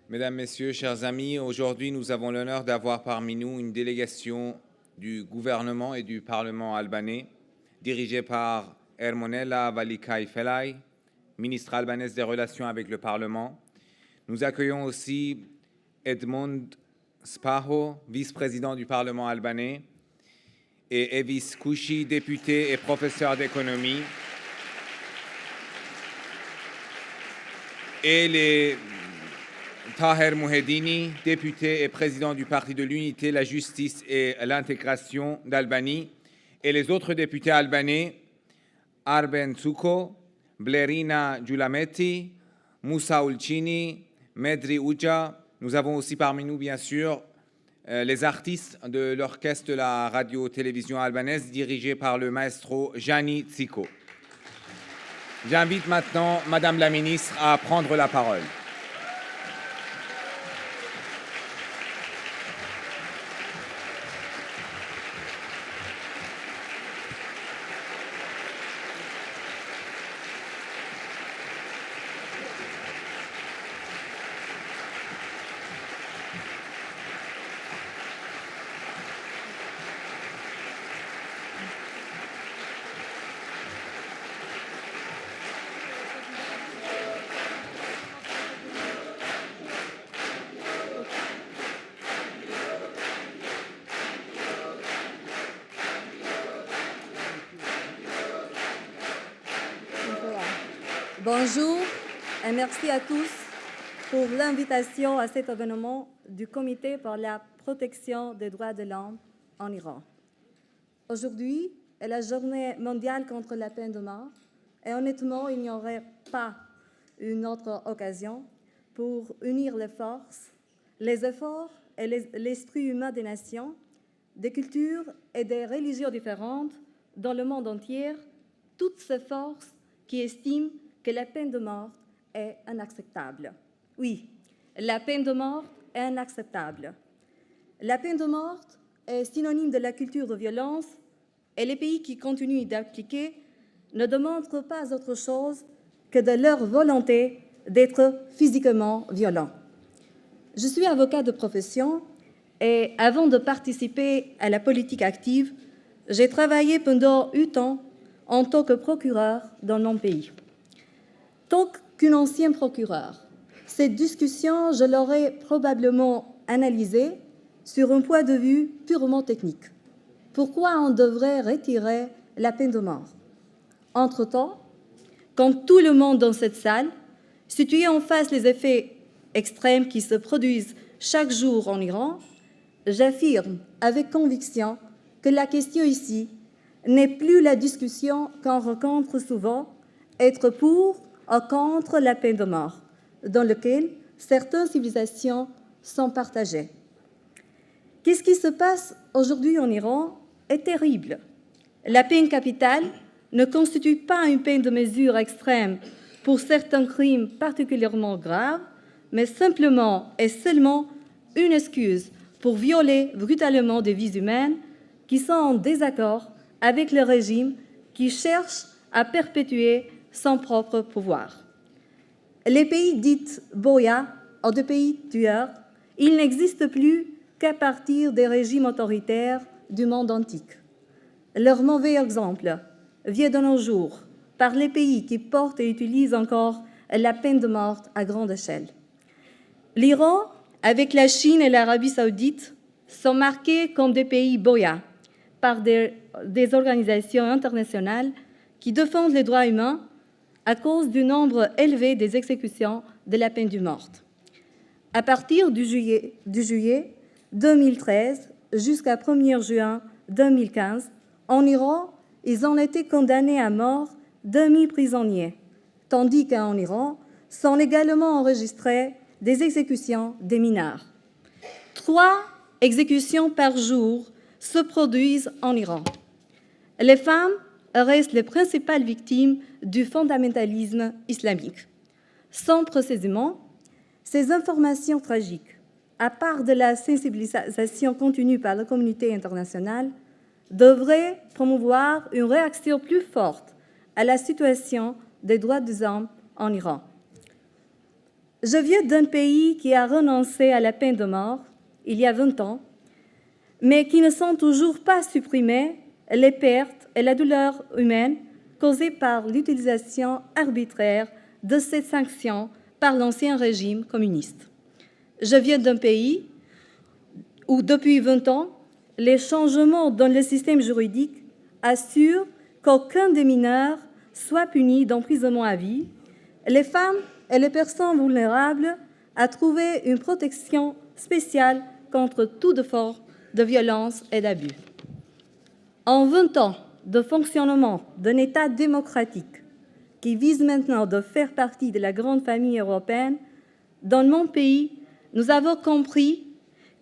Mesdames, Messieurs, chers amis, aujourd'hui nous avons l'honneur d'avoir parmi nous une délégation du gouvernement et du Parlement albanais, dirigée par Ermonela Valikai-Felaj, ministre albanaise des Relations avec le Parlement. Nous accueillons aussi Edmond Spaho, vice-président du Parlement albanais, et Evis Kushi, député et professeur d'économie, et les Taher Mouhedini, député et président du Parti de l'Unité, la Justice et l'Intégration d'Albanie, et les autres députés albanais, Arben Tsuko, Blerina Giulametti, Moussa Ulcini, Medri Uja. Nous avons aussi parmi nous, bien sûr, les artistes de l'orchestre de la radio-télévision albanaise, dirigé par le maestro Gianni Tsiko. J'invite maintenant Madame la ministre à prendre la parole. Bonjour et merci à tous pour l'invitation à cet événement du Comité pour la protection des droits de l'homme en Iran. Aujourd'hui est la journée mondiale contre la peine de mort et honnêtement, il n'y aurait pas une autre occasion pour unir les forces, les efforts et l'esprit humain des nations, des cultures et des religions différentes dans le monde entier, toutes ces forces qui estiment que la peine de mort est inacceptable. Oui, la peine de mort est inacceptable. La peine de mort est synonyme de la culture de violence et les pays qui continuent d'appliquer ne démontrent pas autre chose que de leur volonté d'être physiquement violents. Je suis avocat de profession et avant de participer à la politique active, j'ai travaillé pendant 8 ans en tant que procureur dans mon pays. Tant qu'un ancien procureur, cette discussion, je l'aurais probablement analysée sur un point de vue purement technique. Pourquoi on devrait retirer la peine de mort? Entre-temps, quand tout le monde dans cette salle, situé en face les effets extrêmes qui se produisent chaque jour en Iran, j'affirme avec conviction que la question ici n'est plus la discussion qu'on rencontre souvent, être pour ou contre la peine de mort, dans laquelle certaines civilisations sont partagées. Qu'est-ce qui se passe aujourd'hui en Iran est terrible. La peine capitale ne constitue pas une peine de mesure extrême pour certains crimes particulièrement graves, mais simplement et seulement une excuse pour violer brutalement des vies humaines qui sont en désaccord avec le régime qui cherche à perpétuer son propre pouvoir. Les pays dits Boya, ou de pays tueurs, ils n'existent plus qu'à partir des régimes autoritaires du monde antique. Leur mauvais exemple vient de nos jours par les pays qui portent et utilisent encore la peine de mort à grande échelle. L'Iran, avec la Chine et l'Arabie saoudite, sont marqués comme des pays Boya par des organisations internationales qui défendent les droits humains à cause du nombre élevé des exécutions de la peine de mort. À partir du juillet 2013 jusqu'à 1er juin 2015, en Iran, ils ont été condamnés à mort 2000 prisonniers, tandis qu'en Iran sont également enregistrées des exécutions des mineurs. 3 exécutions par jour se produisent en Iran. Les femmes restent les principales victimes du fondamentalisme islamique. Sans précisément, ces informations tragiques, à part de la sensibilisation continue par la communauté internationale, devraient promouvoir une réaction plus forte à la situation des droits des hommes en Iran. Je viens d'un pays qui a renoncé à la peine de mort il y a 20 ans, mais qui ne sont toujours pas supprimées les pertes et la douleur humaine causées par l'utilisation arbitraire de ces sanctions par l'ancien régime communiste. Je viens d'un pays où, depuis 20 ans, les changements dans le système juridique assurent qu'aucun des mineurs soit puni d'emprisonnement à vie. Les femmes et les personnes vulnérables ont trouvé une protection spéciale contre toute forme de violence et d'abus. En 20 ans de fonctionnement d'un État démocratique qui vise maintenant de faire partie de la grande famille européenne, dans mon pays, nous avons compris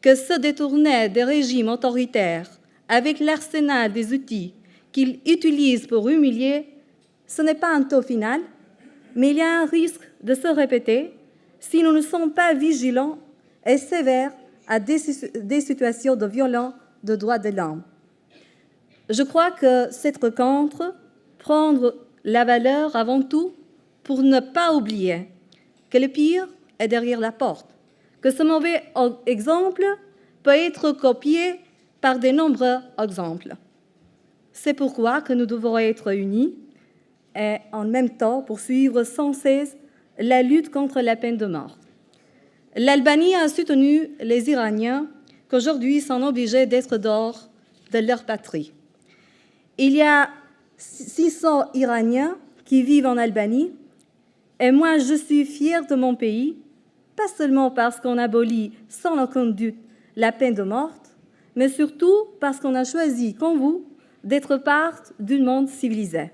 que se détourner des régimes autoritaires avec l'arsenal des outils qu'ils utilisent pour humilier, ce n'est pas un taux final, mais il y a un risque de se répéter si nous ne sommes pas vigilants et sévères à des situations de violence de droits de l'homme. Je crois que cette rencontre prend la valeur avant tout pour ne pas oublier que le pire est derrière la porte, que ce mauvais exemple peut être copié par de nombreux exemples. C'est pourquoi que nous devons être unis et en même temps poursuivre sans cesse la lutte contre la peine de mort. L'Albanie a soutenu les Iraniens qui aujourd'hui sont obligés d'être dehors de leur patrie. Il y a 600 Iraniens qui vivent en Albanie et moi je suis fière de mon pays, pas seulement parce qu'on abolit sans aucun doute la peine de mort, mais surtout parce qu'on a choisi, comme vous, d'être part d'un monde civilisé.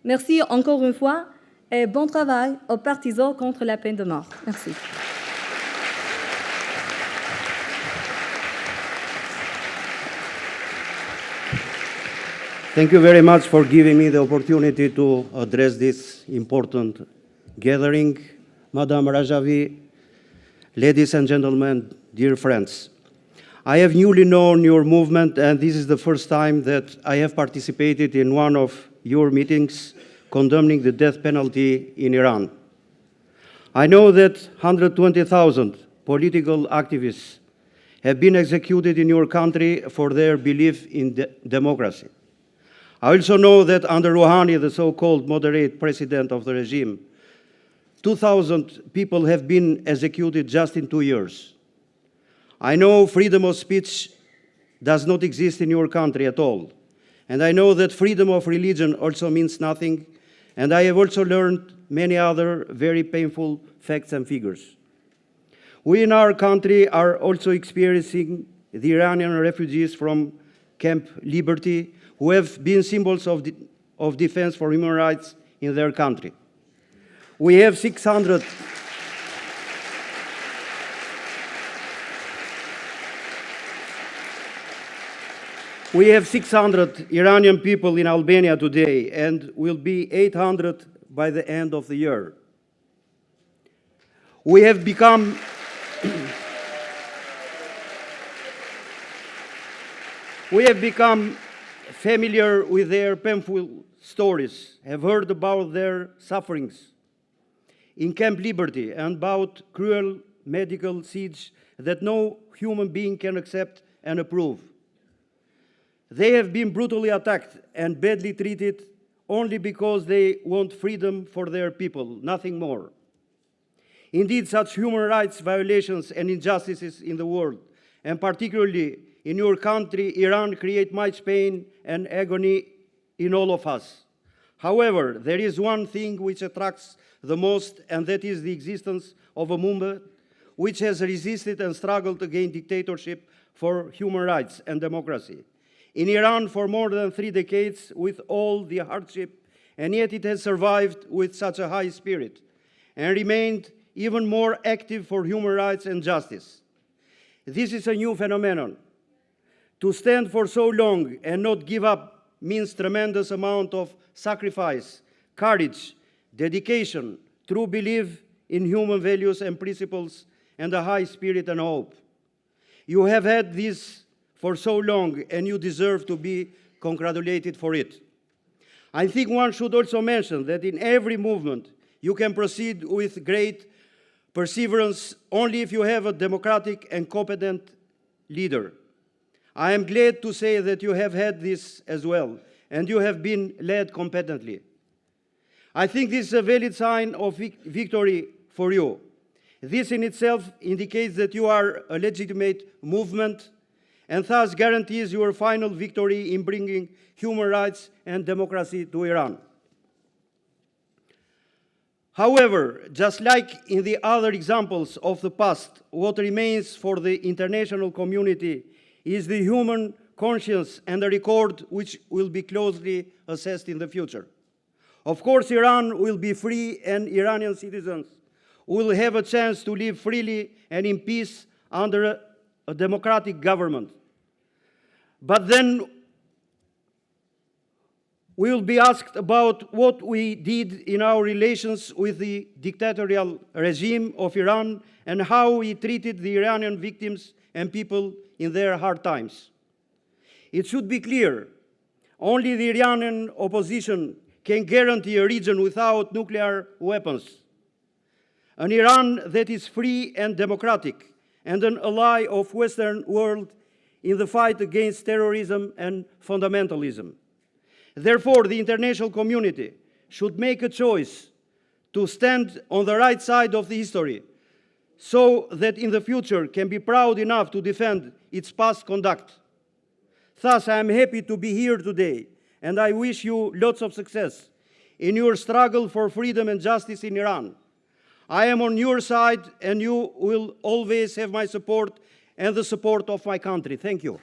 Merci encore une fois et bon travail aux partisans contre la peine de mort. Merci. Thank you very much for giving me the opportunity to address this important gathering. Madame Rajavi, ladies and gentlemen, dear friends, I have newly known your movement, and this is the first time that I have participated in one of your meetings condemning the death penalty in Iran. I know that 120,000 political activists have been executed in your country for their belief in democracy. I also know that under Rouhani, the so-called moderate president of the regime, 2,000 people have been executed just in 2 years. I know freedom of speech does not exist in your country at all. And I know that freedom of religion also means nothing. And I have also learned many other very painful facts and figures. We in our country are also experiencing the Iranian refugees from Camp Liberty, who have been symbols of defense for human rights in their country. We have 600 Iranian people in Albania today, and will be 800 by the end of the year. We have become familiar with their painful stories, have heard about their sufferings in Camp Liberty and about cruel medical siege that no human being can accept and approve. They have been brutally attacked and badly treated only because they want freedom for their people, nothing more. Indeed, such human rights violations and injustices in the world, and particularly in your country, Iran, create much pain and agony in all of us. However, there is one thing which attracts the most, and that is the existence of a movement which has resisted and struggled against dictatorship for human rights and democracy. In Iran for more than 3 decades with all the hardship, and yet it has survived with such a high spirit and remained even more active for human rights and justice. This is a new phenomenon. To stand for so long and not give up means tremendous amount of sacrifice, courage, dedication, true belief in human values and principles, and a high spirit and hope. You have had this for so long, and you deserve to be congratulated for it. I think one should also mention that in every movement, you can proceed with great perseverance only if you have a democratic and competent leader. I am glad to say that you have had this as well, and you have been led competently. I think this is a valid sign of victory for you. This in itself indicates that you are a legitimate movement and thus guarantees your final victory in bringing human rights and democracy to Iran. However, just like in the other examples of the past, what remains for the international community is the human conscience and a record which will be closely assessed in the future. Of course, Iran will be free and Iranian citizens will have a chance to live freely and in peace under a democratic government. But then we will be asked about what we did in our relations with the dictatorial regime of Iran and how we treated the Iranian victims and people in their hard times. It should be clear, only the Iranian opposition can guarantee a region without nuclear weapons, an Iran that is free and democratic, and an ally of the Western world in the fight against terrorism and fundamentalism. Therefore, the international community should make a choice to stand on the right side of the history so that in the future can be proud enough to defend its past conduct. Thus, I am happy to be here today, and I wish you lots of success in your struggle for freedom and justice in Iran. I am on your side, and you will always have my support and the support of my country. Thank you.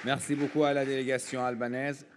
Merci beaucoup à la délégation albanaise.